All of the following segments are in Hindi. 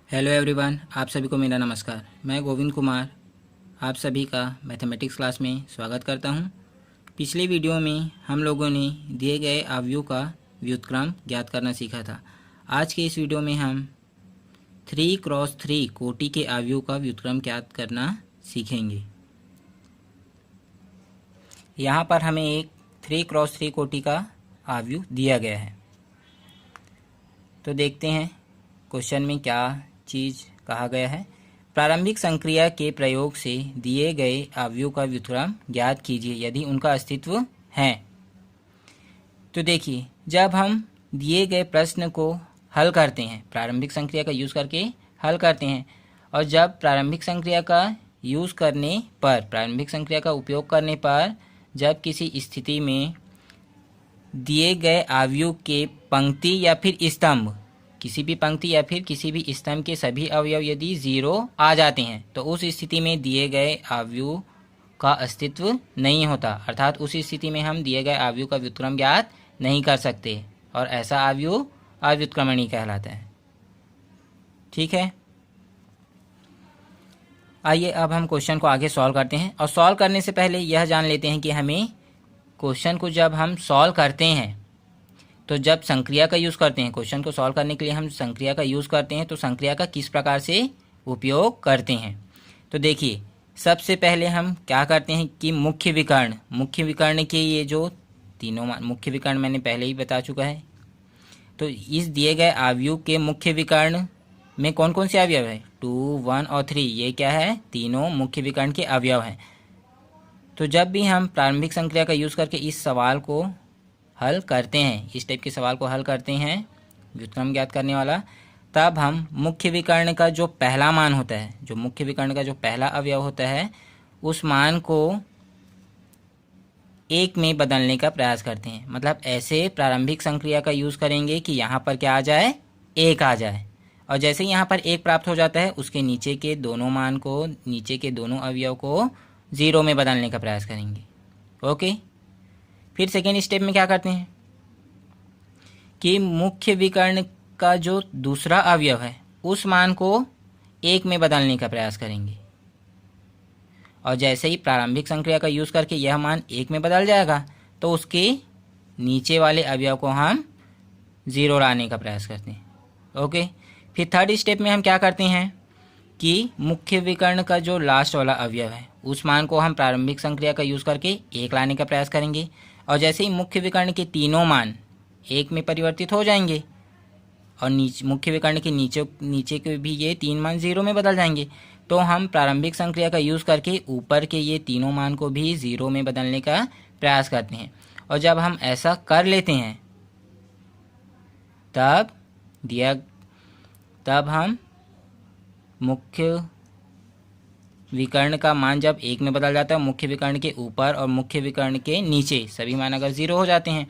हेलो एवरीवन, आप सभी को मेरा नमस्कार। मैं गोविंद कुमार आप सभी का मैथमेटिक्स क्लास में स्वागत करता हूं। पिछले वीडियो में हम लोगों ने दिए गए अवयव का व्युत्क्रम ज्ञात करना सीखा था। आज के इस वीडियो में हम 3x3 कोटि के अवयव का व्युत्क्रम ज्ञात करना सीखेंगे। यहाँ पर हमें एक 3x3 कोटि का अवयव दिया गया है, तो देखते हैं क्वेश्चन में क्या चीज़ कहा गया है। प्रारंभिक संक्रिया के प्रयोग से दिए गए अवयव का व्युत्क्रम ज्ञात कीजिए यदि उनका अस्तित्व है। तो देखिए, जब हम दिए गए प्रश्न को हल करते हैं, प्रारंभिक संक्रिया का यूज़ करके हल करते हैं, और जब प्रारंभिक संक्रिया का यूज़ करने पर, प्रारंभिक संक्रिया का उपयोग करने पर जब किसी स्थिति में दिए गए अवयव के पंक्ति या फिर स्तंभ, किसी भी पंक्ति या फिर किसी भी स्तंभ के सभी अवयव यदि 0 आ जाते हैं तो उस स्थिति में दिए गए अवयव का अस्तित्व नहीं होता, अर्थात उस स्थिति में हम दिए गए अवयव का व्युत्क्रम ज्ञात नहीं कर सकते और ऐसा अवयव अव्युत्क्रमणीय कहलाता है। ठीक है, आइए अब हम क्वेश्चन को आगे सॉल्व करते हैं। और सॉल्व करने से पहले यह जान लेते हैं कि हमें क्वेश्चन को जब हम सॉल्व करते हैं, तो जब संक्रिया का यूज़ करते हैं, क्वेश्चन को सॉल्व करने के लिए हम संक्रिया का यूज़ करते हैं, तो संक्रिया का किस प्रकार से उपयोग करते हैं। तो देखिए, सबसे पहले हम क्या करते हैं कि मुख्य विकर्ण के ये जो तीनों मुख्य विकर्ण मैंने पहले ही बता चुका है। तो इस दिए गए अवयव के मुख्य विकर्ण में कौन कौन से अवयव है, 2, 1 और 3, ये क्या है, तीनों मुख्य विकर्ण के अवयव हैं। तो जब भी हम प्रारंभिक संक्रिया का यूज़ करके इस सवाल को हल करते हैं, इस टाइप के सवाल को हल करते हैं, व्युत्क्रम ज्ञात करने वाला, तब हम मुख्य विकर्ण का जो पहला मान होता है, जो मुख्य विकर्ण का जो पहला अवयव होता है, उस मान को 1 में बदलने का प्रयास करते हैं। मतलब ऐसे प्रारंभिक संक्रिया का यूज़ करेंगे कि यहाँ पर क्या आ जाए, 1 आ जाए, और जैसे ही यहाँ पर 1 प्राप्त हो जाता है, उसके नीचे के दोनों मान को, नीचे के दोनों अवयव को 0 में बदलने का प्रयास करेंगे। ओके, फिर सेकेंड स्टेप में क्या करते हैं कि मुख्य विकर्ण का जो दूसरा अवयव है उस मान को 1 में बदलने का प्रयास करेंगे, और जैसे ही प्रारंभिक संक्रिया का यूज़ करके यह मान 1 में बदल जाएगा तो उसके नीचे वाले अवयव को हम 0 लाने का प्रयास करते हैं। ओके, फिर थर्ड स्टेप में हम क्या करते हैं कि मुख्य विकर्ण का जो लास्ट वाला अवयव है उस मान को हम प्रारंभिक संक्रिया का यूज़ करके 1 लाने का प्रयास करेंगे, और जैसे ही मुख्य विकर्ण के तीनों मान 1 में परिवर्तित हो जाएंगे और मुख्य विकर्ण के नीचे के भी ये 3 मान 0 में बदल जाएंगे, तो हम प्रारंभिक संक्रिया का यूज़ करके ऊपर के ये तीनों मान को भी 0 में बदलने का प्रयास करते हैं। और जब हम ऐसा कर लेते हैं तब हम मुख्य विकर्ण का मान जब 1 में बदल जाता है, मुख्य विकर्ण के ऊपर और मुख्य विकर्ण के नीचे सभी मान अगर 0 हो जाते हैं,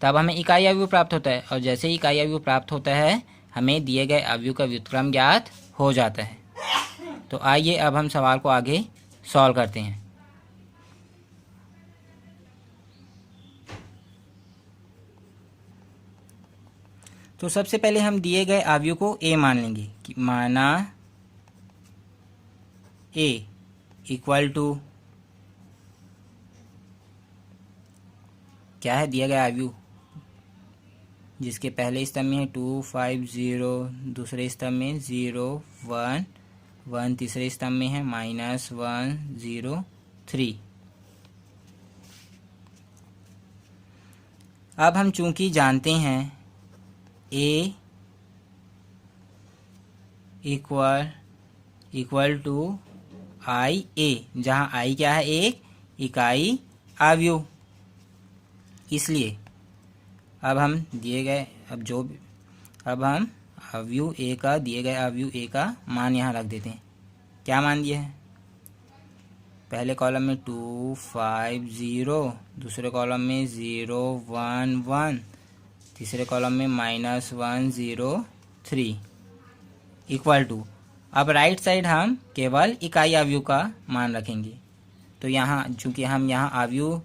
तब हमें इकाई अवयव प्राप्त होता है, और जैसे ही इकाई अवयव प्राप्त होता है हमें दिए गए अवयव का व्युत्क्रम ज्ञात हो जाता है। तो आइए अब हम सवाल को आगे सॉल्व करते हैं। तो सबसे पहले हम दिए गए अवयव को a मान लेंगे कि माना a इक्वल टू क्या है, दिया गया अवयव जिसके पहले स्तंभ में है 2, 5, 0, दूसरे स्तंभ में 0, 1, 1, तीसरे स्तंभ में है -1, 0, 3। अब हम चूंकि जानते हैं a इक्वल टू आई ए, जहाँ आई क्या है, एक इकाई अवयव, इसलिए अब हम दिए गए अब हम अवयव ए का, दिए गए अवयव ए का मान यहाँ रख देते हैं। क्या मान दिया है, पहले कॉलम में 2, 5, 0, दूसरे कॉलम में 0, 1, 1, तीसरे कॉलम में -1, 0, 3 इक्वल टू, अब राइट साइड हम केवल इकाई अवयव का मान रखेंगे। तो यहाँ चूँकि हम यहाँ अवयव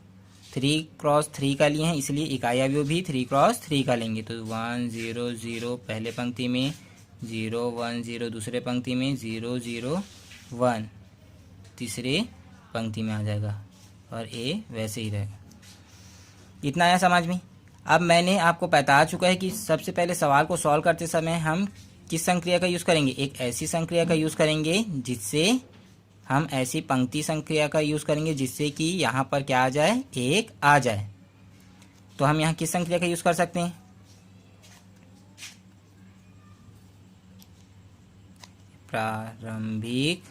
3x3 का लिए हैं, इसलिए इकाई अवयव भी 3x3 का लेंगे। तो 1 0 0 पहले पंक्ति में, 0 1 0, दूसरे पंक्ति में 0 0 1, तीसरे पंक्ति में आ जाएगा और ए वैसे ही रहेगा। इतना आया समझ में। अब मैंने आपको बता चुका है कि सबसे पहले सवाल को सॉल्व करते समय हम किस संक्रिया का यूज़ करेंगे। एक ऐसी संक्रिया का यूज़ करेंगे जिससे हम ऐसी पंक्ति संक्रिया का यूज़ करेंगे जिससे कि यहाँ पर क्या आ जाए, एक आ जाए। तो हम यहाँ किस संक्रिया का यूज़ कर सकते हैं, प्रारंभिक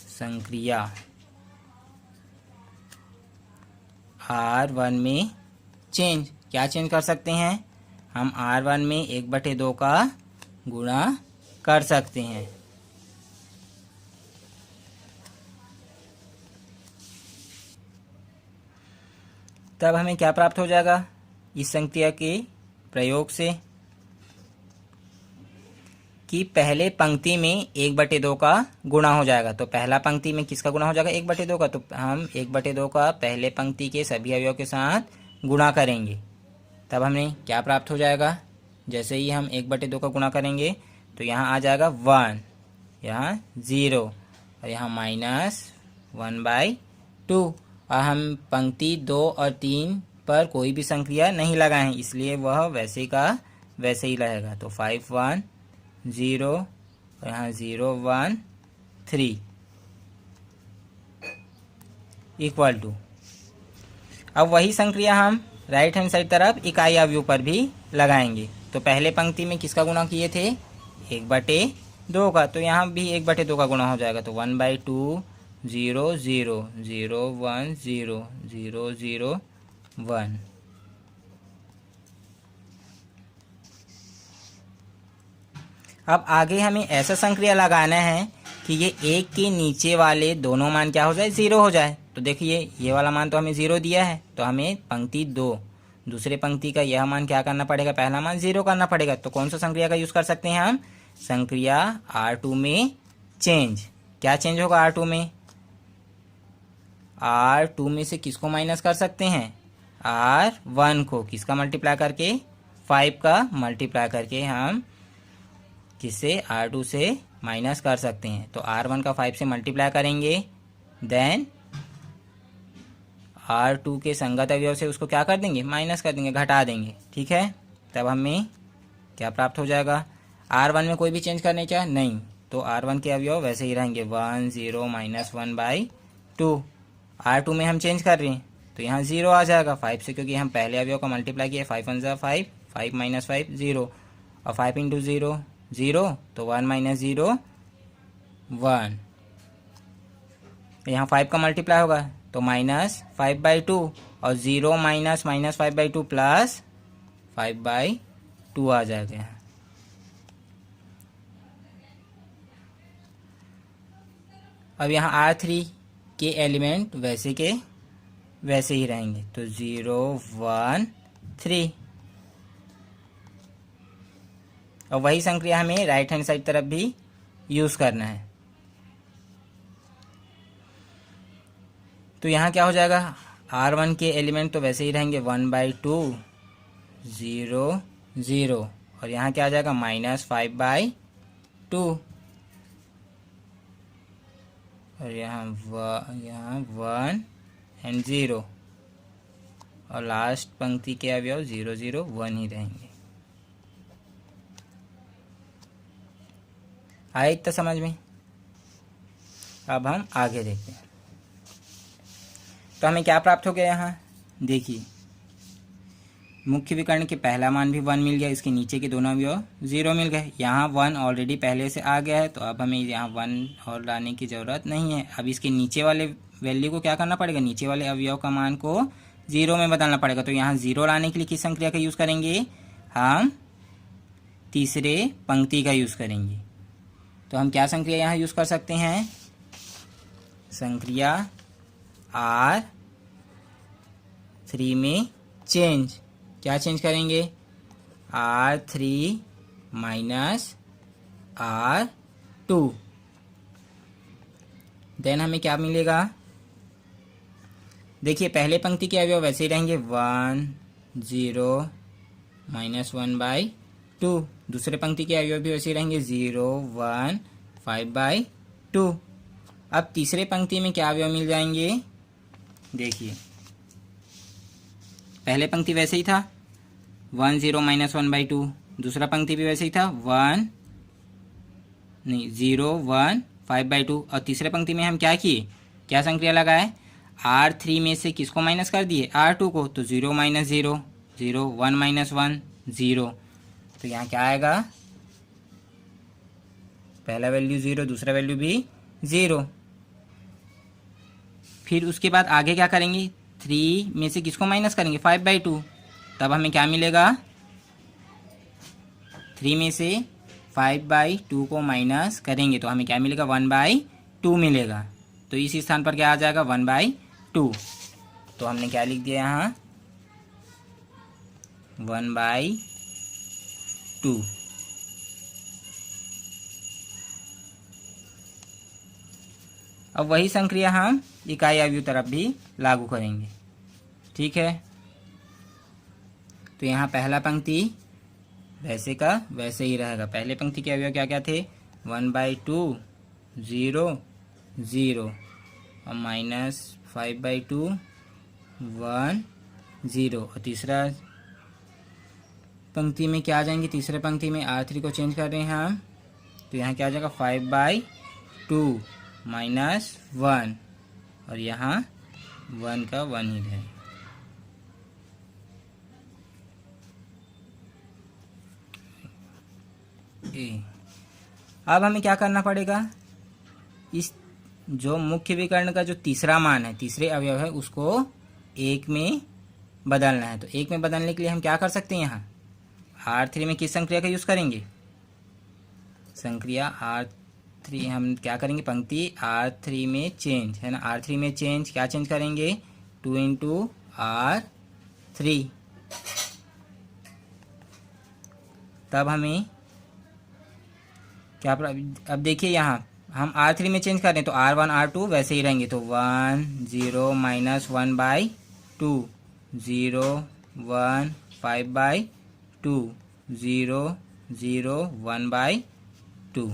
संक्रिया R1 में चेंज। क्या चेंज कर सकते हैं, हम R1 में 1/2 का गुणा कर सकते हैं। तब हमें क्या प्राप्त हो जाएगा इस संक्रिया के प्रयोग से, कि पहले पंक्ति में 1/2 का गुणा हो जाएगा। तो पहला पंक्ति में किसका गुणा हो जाएगा, 1/2 का। तो हम 1/2 का पहले पंक्ति के सभी अवयव के साथ गुणा करेंगे। तब हमें क्या प्राप्त हो जाएगा, जैसे ही हम 1/2 का गुणा करेंगे तो यहाँ आ जाएगा 1, यहाँ 0 और यहाँ -1/2। और हम पंक्ति 2 और 3 पर कोई भी संक्रिया नहीं लगाए हैं, इसलिए वह वैसे का वैसे ही रहेगा। तो 5 1 0 और यहाँ 0 1 3 इक्वल टू। अब वही संक्रिया हम राइट हैंड साइड तरफ इकाई अवयव पर भी लगाएंगे। तो पहले पंक्ति में किसका गुणा किए थे, 1/2 का। तो यहाँ भी 1/2 का गुणा हो जाएगा। तो 1/2 0 0 0 1 0 0 0 1। अब आगे हमें ऐसा संक्रिया लगाना है कि ये 1 के नीचे वाले दोनों मान क्या हो जाए, 0 हो जाए। तो देखिए ये वाला मान तो हमें 0 दिया है, तो हमें पंक्ति 2 दूसरे पंक्ति का यह मान क्या करना पड़ेगा, पहला मान 0 करना पड़ेगा। तो कौन सा संक्रिया का यूज़ कर सकते हैं हम, संक्रिया R2 में चेंज। क्या चेंज होगा R2 में, R2 में से किसको माइनस कर सकते हैं, R1 को। किसका मल्टीप्लाई करके, 5 का मल्टीप्लाई करके हम किससे, R2 से माइनस कर सकते हैं। तो R1 का 5 से मल्टीप्लाई करेंगे, देन R2 के संगत अवयव से उसको क्या कर देंगे, माइनस कर देंगे, घटा देंगे। ठीक है, तब हमें क्या प्राप्त हो जाएगा, R1 में कोई भी चेंज करने क्या नहीं, तो R1 के अवयव वैसे ही रहेंगे, 1 0 -1/2। R2 में हम चेंज कर रहे हैं तो यहाँ 0 आ जाएगा 5 से, क्योंकि हम पहले अवयव का मल्टीप्लाई किए, 5 1 5 5 -5 0 और 5 × 0 0, तो 1 - 0 1। यहाँ 5 का मल्टीप्लाई होगा तो -5/2 और 0 -5/2 प्लस 5/2 आ जाएगा यहाँ। अब यहाँ R3 के एलिमेंट वैसे के वैसे ही रहेंगे, तो 0 1 3। और वही संक्रिया हमें राइट हैंड साइड तरफ भी यूज़ करना है। तो यहाँ क्या हो जाएगा, R1 के एलिमेंट तो वैसे ही रहेंगे, 1/2 0 0 और यहाँ क्या आ जाएगा, -5/2 और यहाँ 1 एंड 0 और लास्ट पंक्ति के अवयव 0 0 1 ही रहेंगे। आए इतना समझ में। अब हम आगे देखते हैं। तो हमें क्या प्राप्त हो गया, यहाँ देखिए मुख्य विकर्ण के पहला मान भी 1 मिल गया, इसके नीचे के दोनों अवयव 0 मिल गए। यहाँ 1 ऑलरेडी पहले से आ गया है, तो अब हमें यहाँ 1 और लाने की ज़रूरत नहीं है। अब इसके नीचे वाले वैल्यू को क्या करना पड़ेगा, नीचे वाले अवयव का मान को 0 में बदलना पड़ेगा। तो यहाँ 0 लाने के लिए किस संक्रिया का यूज़ करेंगे, हम तीसरे पंक्ति का यूज़ करेंगे। तो हम क्या संक्रिया यहाँ यूज़ कर सकते हैं, संक्रिया R3 में चेंज। क्या चेंज करेंगे, R3 -R2। देन हमें क्या मिलेगा, देखिए पहले पंक्ति के अवयव वैसे ही रहेंगे, 1 0 -1/2। दूसरे पंक्ति के अवयव भी वैसे रहेंगे 0 1 5/2। अब तीसरे पंक्ति में क्या अवयव मिल जाएंगे, देखिए पहले पंक्ति वैसे ही था 1 0 -1/2, दूसरा पंक्ति भी वैसे ही था 0 1 5/2, और तीसरे पंक्ति में हम क्या किए, क्या संक्रिया लगाए, R3 में से किसको माइनस कर दिए, R2 को, तो 0 - 0 0 1 - 1 0। तो यहाँ क्या आएगा, पहला वैल्यू 0, दूसरा वैल्यू भी 0। फिर उसके बाद आगे क्या करेंगे, 3 में से किसको माइनस करेंगे, 5/2, तब हमें क्या मिलेगा, 3 में से 5/2 को माइनस करेंगे तो हमें क्या मिलेगा, 1/2 मिलेगा। तो इस स्थान पर क्या आ जाएगा, 1/2। तो हमने क्या लिख दिया यहाँ, 1/2। अब वही संक्रिया हम इकाई अवयव तरफ भी लागू करेंगे, ठीक है। तो यहाँ पहला पंक्ति वैसे का वैसे ही रहेगा। पहले पंक्ति के अवयव क्या क्या थे, 1/2 0 0 और -5/2 1 0, और तीसरा पंक्ति में क्या आ जाएंगे, तीसरे पंक्ति में R3 को चेंज कर रहे हैं हम, तो यहाँ क्या आ जाएगा, 5/2 -1, और यहाँ 1 का 1 ही रहेगा। अब हमें क्या करना पड़ेगा, इस जो मुख्य विकर्ण का जो तीसरा मान है, तीसरे अवयव है, उसको 1 में बदलना है। तो 1 में बदलने के लिए हम क्या कर सकते हैं, यहाँ R3 में किस संक्रिया का यूज़ करेंगे, संक्रिया R3 हम क्या करेंगे, पंक्ति R3 में चेंज है ना, R3 में चेंज, क्या चेंज करेंगे, 2 × R3। तब हमें क्या, अब देखिए यहाँ हम R3 में चेंज कर रहे हैं तो R1 R2 वैसे ही रहेंगे, तो 1 0 -1/2 0 1 5/2 0 0 1/2।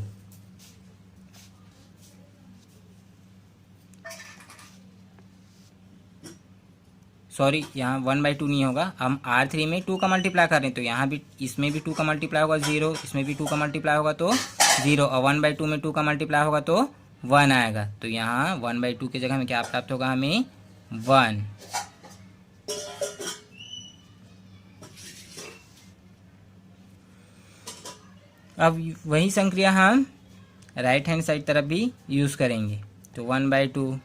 सॉरी, यहाँ 1/2 नहीं होगा, हम R3 में 2 का मल्टीप्लाई कर रहे हैं, तो यहाँ भी इसमें भी 2 का मल्टीप्लाई होगा 0, इसमें भी 2 का मल्टीप्लाई होगा तो 0, और 1/2 में 2 का मल्टीप्लाई होगा तो 1 आएगा। तो यहाँ 1/2 की जगह हमें क्या प्राप्त होगा, हमें 1। अब वही संक्रिया हम राइट हैंड साइड तरफ भी यूज़ करेंगे। तो 1/2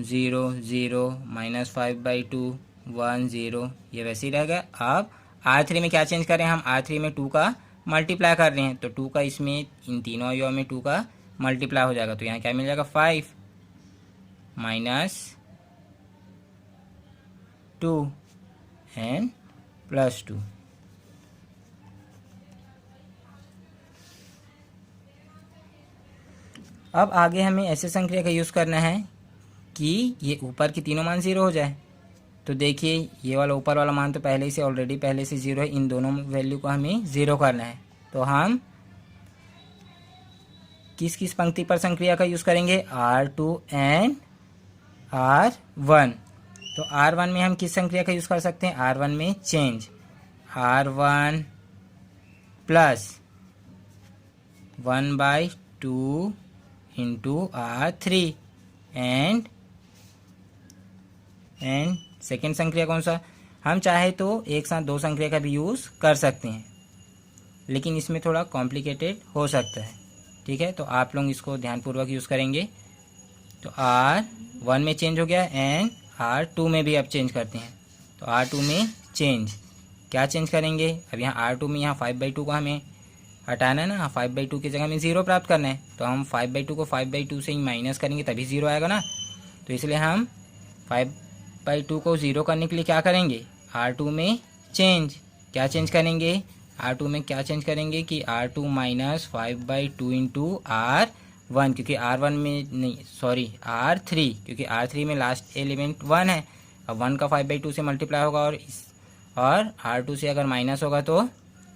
0 0 -5/2 1 0, ये वैसे ही रहेगा। अब R3 में क्या चेंज कर रहे हैं हम, R3 में 2 का मल्टीप्लाई कर रहे हैं, तो 2 का इसमें इन तीनों अवयव में 2 का मल्टीप्लाई हो जाएगा, तो यहाँ क्या मिल जाएगा, 5 -2 एंड +2। अब आगे हमें ऐसे संक्रिया का यूज़ करना है कि ये ऊपर की तीनों मान 0 हो जाए। तो देखिए ये वाला ऊपर वाला मान तो पहले से 0 है, इन दोनों वैल्यू को हमें 0 करना है। तो हम किस किस पंक्ति पर संक्रिया का यूज़ करेंगे, R2 एंड R1। तो R1 में हम किस संक्रिया का यूज़ कर सकते हैं, R1 में change, R1 plus 1/2 × R3 and second संक्रिया कौन सा, हम चाहे तो एक साथ 2 संक्रिया का भी यूज़ कर सकते हैं, लेकिन इसमें थोड़ा कॉम्प्लिकेटेड हो सकता है, ठीक है। तो आप लोग इसको ध्यानपूर्वक यूज़ करेंगे। तो R1 में चेंज हो गया एंड R2 में भी अब चेंज करते हैं। तो R2 में चेंज, क्या चेंज करेंगे, अब यहाँ R2 में यहाँ 5/2 को हमें हटाना है ना, 5/2 की जगह हमें 0 प्राप्त करना है। तो हम 5/2 को 5/2 से ही माइनस करेंगे तभी 0 आएगा ना। तो इसलिए हम 5/2 को 0 करने के लिए क्या करेंगे, R2 में चेंज, क्या चेंज करेंगे, R2 में क्या चेंज करेंगे कि R2 - 5/2 × R1, क्योंकि R1 में नहीं, सॉरी R3, क्योंकि R3 में लास्ट एलिमेंट 1 है। अब 1 का 5/2 से मल्टीप्लाई होगा और R2 से अगर माइनस होगा तो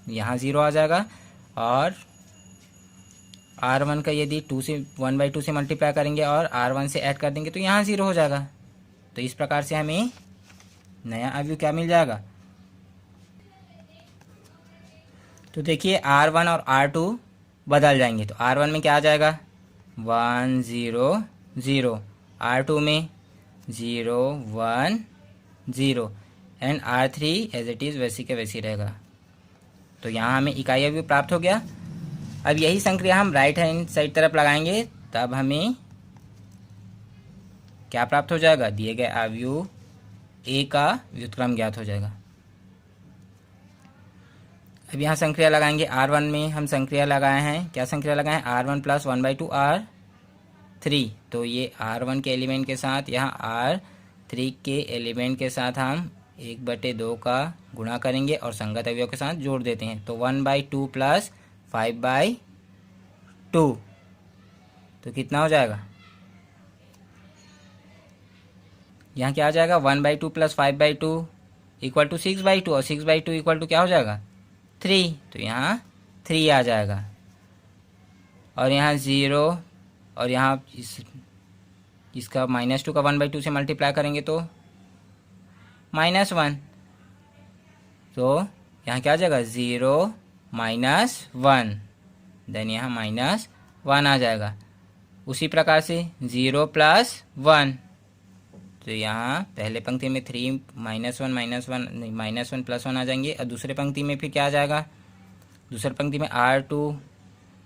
यहाँ 0 आ जाएगा, और R1 का यदि 2 से 1/2 से मल्टीप्लाई करेंगे और R1 से ऐड कर देंगे तो यहाँ 0 हो जाएगा। तो इस प्रकार से हमें नया अवयव क्या मिल जाएगा। तो देखिए R1 और R2 बदल जाएंगे, तो R1 में क्या आ जाएगा 1 0 0, R2 में 0 1 0 and R3 as it is वैसी के वैसी रहेगा। तो यहाँ हमें इकाई अवयव प्राप्त हो गया। अब यही संक्रिया हम राइट हैंड साइड तरफ लगाएंगे, तब हमें क्या प्राप्त हो जाएगा, दिए गए अवयव ए का व्युत्क्रम ज्ञात हो जाएगा। अब यहाँ संक्रिया लगाएंगे। R1 में हम संक्रिया लगाए हैं, क्या संक्रिया लगाए हैं, R1 + 1/2 R3। तो ये R1 के एलिमेंट के साथ यहाँ R3 के एलिमेंट के साथ हम 1/2 का गुणा करेंगे और संगत अवयव के साथ जोड़ देते हैं। तो 1/2 + 5/2, तो कितना हो जाएगा, यहाँ क्या आ जाएगा 1/2 + 5/2 = 6/2, और 6/2 = क्या हो जाएगा 3, तो यहाँ 3 आ जाएगा। और यहाँ 0, और यहाँ इसका -2 का 1/2 से मल्टीप्लाई करेंगे तो -1, तो यहाँ क्या आ जाएगा 0 -1, देन यहाँ -1 आ जाएगा। उसी प्रकार से 0 + 1, तो यहाँ पहले पंक्ति में 3 -1 -1 + 1 आ जाएंगे, और दूसरे पंक्ति में फिर क्या आ जाएगा, दूसरे पंक्ति में R2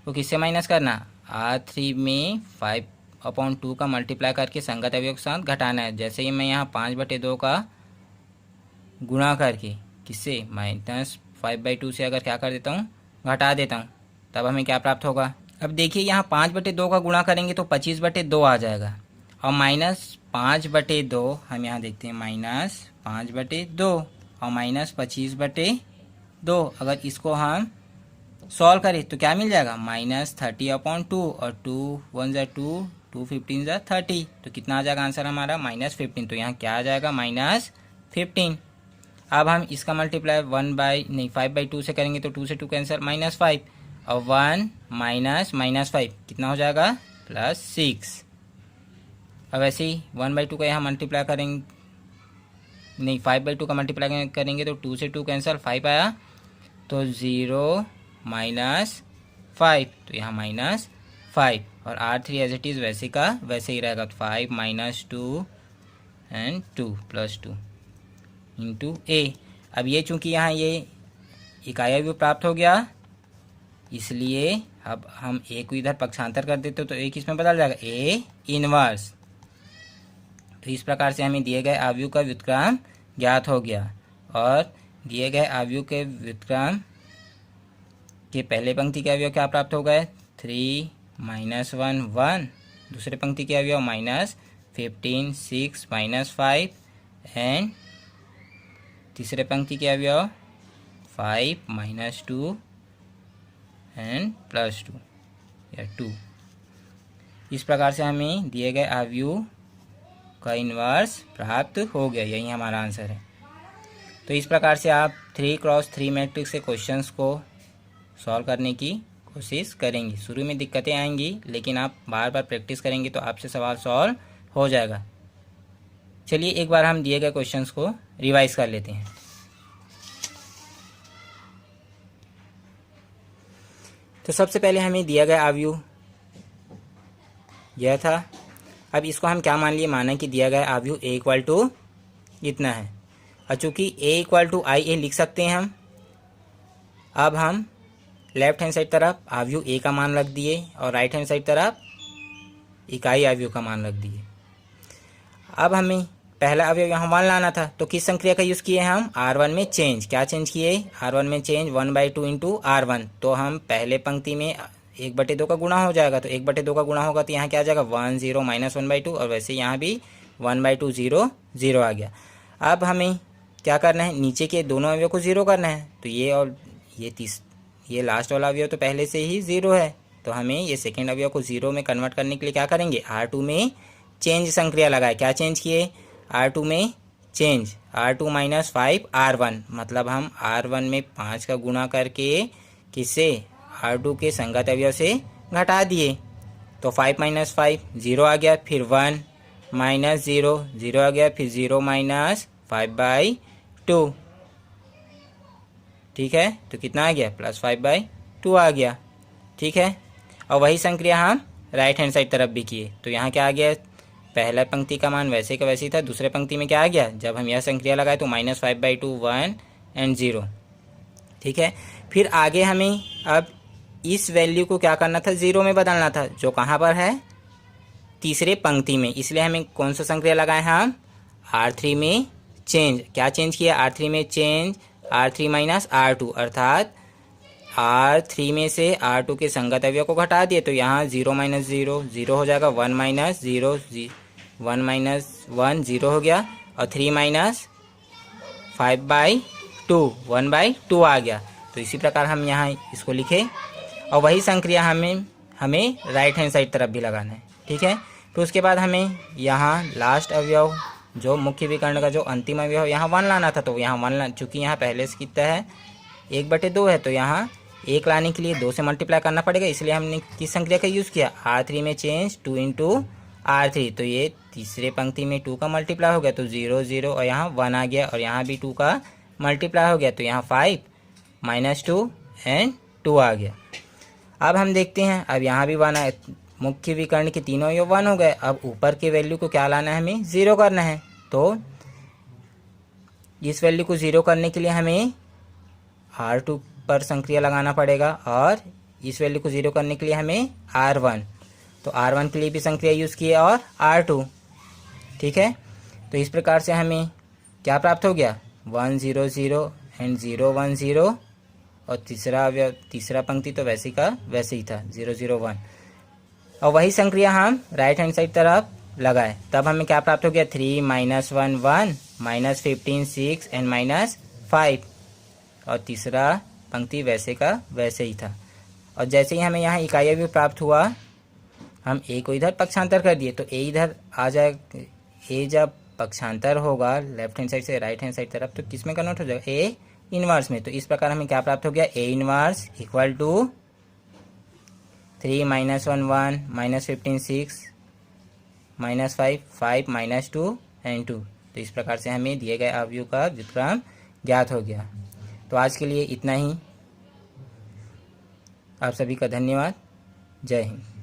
को किससे माइनस करना, R3 में 5/2 का मल्टीप्लाई करके संगत अवयव के साथ घटाना है। जैसे ही मैं यहाँ 5/2 का गुणा करके किससे -5/2 से अगर क्या कर देता हूँ, घटा देता हूँ, तब हमें क्या प्राप्त होगा। अब देखिए यहाँ 5/2 का गुणा करेंगे तो 25/2 आ जाएगा, और -5/2 हम यहाँ देखते हैं -5/2 और -25/2। अगर इसको हम सॉल्व करें तो क्या मिल जाएगा, -30/2, और 2 1 = 2, 2 15 = 30, तो कितना आ जाएगा आंसर हमारा -15। तो यहाँ क्या आ जाएगा -15। अब हम इसका मल्टीप्लाई 5/2 से करेंगे तो 2 से 2 कैंसिल, -5, और 1 -5 कितना हो जाएगा +6। अब ऐसे ही 1/2 का यहाँ मल्टीप्लाई करेंगे, 5/2 का मल्टीप्लाई करेंगे तो 2 से 2 कैंसिल, 5 आया, तो 0 -5, तो यहाँ -5, और R3 एज इट इज़ वैसे का वैसे ही रहेगा। 5 - 2 एंड 2 + 2 इंटू A। अब ये चूँकि यहाँ ये इकाई अवयव प्राप्त हो गया, इसलिए अब हम A को इधर पक्षांतर कर देते तो A किस में बदल जाएगा, A इनवर्स। तो इस प्रकार से हमें दिए गए अवयव का व्युत्क्रम ज्ञात हो गया, और दिए गए अवयव के व्युत्क्रम के पहले पंक्ति के अवयव क्या प्राप्त हो गए, 3 -1 1, दूसरे पंक्ति के अवयव -15 6 -5, एंड तीसरे पंक्ति के अवयव 5 -2 एंड +2 या 2। इस प्रकार से हमें दिए गए अवयव का इन्वर्स प्राप्त हो गया, यही हमारा आंसर है। तो इस प्रकार से आप 3x3 मैट्रिक्स के क्वेश्चंस को सॉल्व करने की कोशिश करेंगे। शुरू में दिक्कतें आएंगी, लेकिन आप बार बार प्रैक्टिस करेंगे तो आपसे सवाल सॉल्व हो जाएगा। चलिए एक बार हम दिए गए क्वेश्चंस को रिवाइज कर लेते हैं। तो सबसे पहले हमें दिया गया अवयव यह था। अब इसको हम क्या मान लिए, माना कि दिया गया अवयव A = इतना है, और चूँकि A = IA लिख सकते हैं हम। अब हम लेफ्ट हैंड साइड तरफ अवयव A का मान रख दिए और राइट हैंड साइड तरफ इकाई अवयव का मान रख दिए। अब हमें पहला अवयव यहाँ 1 लाना था, तो किस संक्रिया का यूज़ किए हम, R1 में चेंज। क्या चेंज किए, R1 में चेंज 1/2 इंटू R1। तो हम पहले पंक्ति में 1/2 का गुणा हो जाएगा, तो 1/2 का गुणा होगा तो यहाँ क्या आ जाएगा 1 0 -1/2, और वैसे यहाँ भी 1/2 0 0 आ गया। अब हमें क्या करना है, नीचे के दोनों अवयव को 0 करना है। तो ये और ये लास्ट वाला अवयव तो पहले से ही 0 है, तो हमें ये सेकेंड अवयव को 0 में कन्वर्ट करने के लिए क्या करेंगे, R2 में चेंज संक्रिया लगाए। क्या चेंज किए, R2 में चेंज R2 माइनस 5 R1, मतलब हम R1 में 5 का गुणा करके किससे R2 के संगत अवयव से घटा दिए। तो 5 माइनस 5 0 आ गया, फिर 1 माइनस 0 0 आ गया, फिर 0 माइनस 5/2। ठीक है, तो कितना आ गया प्लस 5/2 आ गया। ठीक है, और वही संक्रिया हम राइट हैंड साइड तरफ भी किए। तो यहाँ क्या आ गया, पहला पंक्ति का मान वैसे का वैसे ही था, दूसरे पंक्ति में क्या आ गया, जब हम यह संक्रिया लगाए तो -5/2 1 एंड 0। ठीक है, फिर आगे हमें अब इस वैल्यू को क्या करना था, 0 में बदलना था, जो कहाँ पर है, तीसरे पंक्ति में। इसलिए हमें कौन सा संक्रिया लगाए हैं, हम R3 में चेंज। क्या चेंज किया, R3 में चेंज R3 माइनस R2, अर्थात R3 में से R2 के संगत अवयव को घटा दिए। तो यहाँ 0 माइनस 0 0 हो जाएगा, 1 माइनस 0 1 माइनस 1 0 हो गया, और 3 माइनस 5/2 1/2 आ गया। तो इसी प्रकार हम यहाँ इसको लिखे, और वही संक्रिया हमें राइट हैंड साइड तरफ भी लगाना है। ठीक है, तो उसके बाद हमें यहाँ लास्ट अवयव, जो मुख्य विकर्ण का जो अंतिम अवयव, यहाँ 1 लाना था। तो यहाँ 1 चूँकि यहाँ पहले से कितना है, 1/2 है, तो यहाँ 1 लाने के लिए 2 से मल्टीप्लाई करना पड़ेगा। इसलिए हमने किस संक्रिया का यूज़ किया, R3 में चेंज 2 इंटू R3। तो ये तीसरे पंक्ति में 2 का मल्टीप्लाई हो गया, तो 0 0, और यहाँ 1 आ गया, और यहाँ भी 2 का मल्टीप्लाई हो गया, तो यहाँ 5 माइनस 2 एंड 2 आ गया। अब हम देखते हैं, अब यहाँ भी 1 है, मुख्य विकर्ण के तीनों ये 1 हो गए। अब ऊपर के वैल्यू को क्या लाना है, हमें 0 करना है। तो इस वैल्यू को 0 करने के लिए हमें R2 पर संक्रिया लगाना पड़ेगा, और इस वैल्यू को 0 करने के लिए हमें R1। तो R1 के लिए भी संक्रिया यूज़ की है, और R2। ठीक है, तो इस प्रकार से हमें क्या प्राप्त हो गया, 1 0 0 एंड 0 1 0, और तीसरा पंक्ति तो वैसे का वैसे ही था, 0 0 1। और वही संक्रिया हम राइट हैंड साइड तरफ लगाए, तब हमें क्या प्राप्त हो गया, 3 माइनस 1 1 माइनस 15 6 एंड माइनस 5, और तीसरा पंक्ति वैसे का वैसे ही था। और जैसे ही हमें यहाँ इकाई अवयव प्राप्त हुआ, हम ए को इधर पक्षांतर कर दिए, तो ए इधर आ जाए। ए जब पक्षांतर होगा लेफ्ट हैंड साइड से राइट हैंड साइड तरफ, तो किस में कन्वर्ट हो जाएगा, ए इनवर्स में। तो इस प्रकार हमें क्या प्राप्त हो गया, a inverse equal to 3 minus 1 1 minus 15 6 minus 5 5 minus 2 and 2। तो इस प्रकार से हमें दिए गए अवयव का व्युत्क्रम ज्ञात हो गया। तो आज के लिए इतना ही। आप सभी का धन्यवाद। जय हिंद।